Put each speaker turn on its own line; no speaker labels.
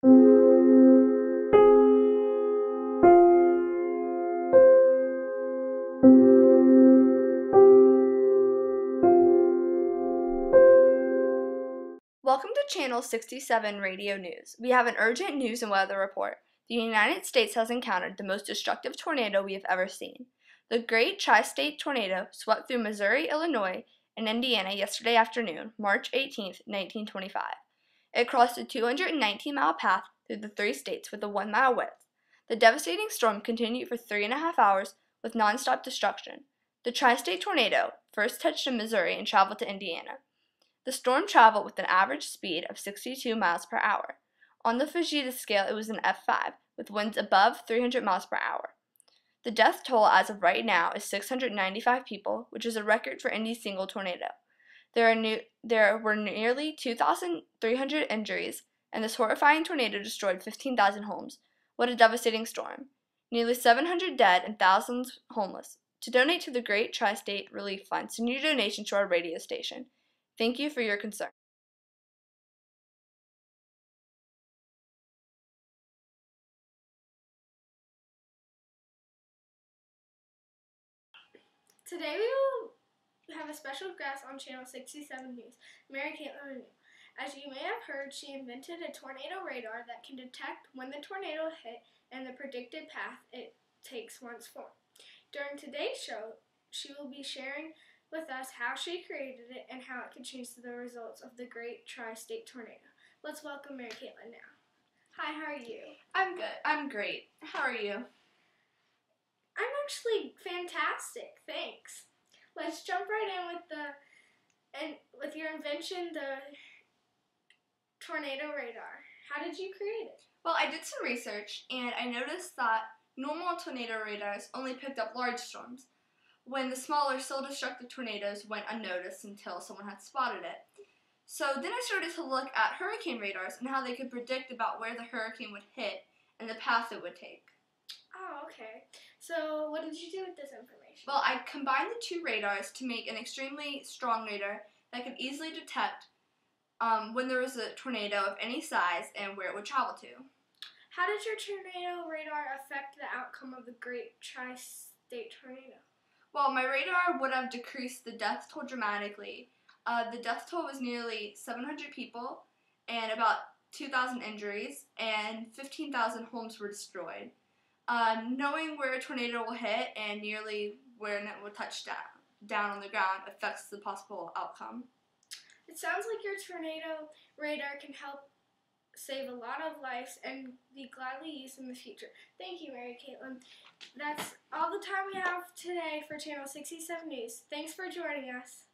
Welcome to Channel 67 Radio News. We have an urgent news and weather report. The United States has encountered the most destructive tornado we have ever seen. The Great Tri-State Tornado swept through Missouri, Illinois, and Indiana yesterday afternoon, March 18, 1925. It crossed a 219-mile path through the three states with a 1-mile width. The devastating storm continued for 3.5 hours with nonstop destruction. The Tri-State Tornado first touched in Missouri and traveled to Indiana. The storm traveled with an average speed of 62 miles per hour. On the Fujita scale, it was an F5, with winds above 300 miles per hour. The death toll as of right now is 695 people, which is a record for any single tornado. There were nearly 2,300 injuries, and this horrifying tornado destroyed 15,000 homes. What a devastating storm. Nearly 700 dead and thousands homeless. To donate to the Great Tri-State Relief Fund, send your donation to our radio station. Thank you for your concern.
Today we will have a special guest on Channel 67 News, Mary Caitlin. As you may have heard, she invented a tornado radar that can detect when the tornado hit and the predicted path it takes once formed. During today's show, she will be sharing with us how she created it and how it can change the results of the Great Tri-State Tornado. Let's welcome Mary Caitlin now. Hi, how are you?
I'm good. I'm great. How are you?
I'm actually fantastic, thanks. Let's jump right in with your invention, the tornado radar. How did you create it?
Well, I did some research and I noticed that normal tornado radars only picked up large storms, when the smaller, still destructive tornadoes went unnoticed until someone had spotted it. So then I started to look at hurricane radars and how they could predict about where the hurricane would hit and the path it would take.
Oh, okay. So what did you do with this information?
Well, I combined the two radars to make an extremely strong radar that could easily detect when there was a tornado of any size and where it would travel to.
How did your tornado radar affect the outcome of the Great Tri-State Tornado?
Well, my radar would have decreased the death toll dramatically. The death toll was nearly 700 people and about 2,000 injuries, and 15,000 homes were destroyed. Knowing where a tornado will hit and nearly where it will touch down on the ground affects the possible outcome.
It sounds like your tornado radar can help save a lot of lives and be gladly used in the future. Thank you, Mary Caitlin. That's all the time we have today for Channel 67 News. Thanks for joining us.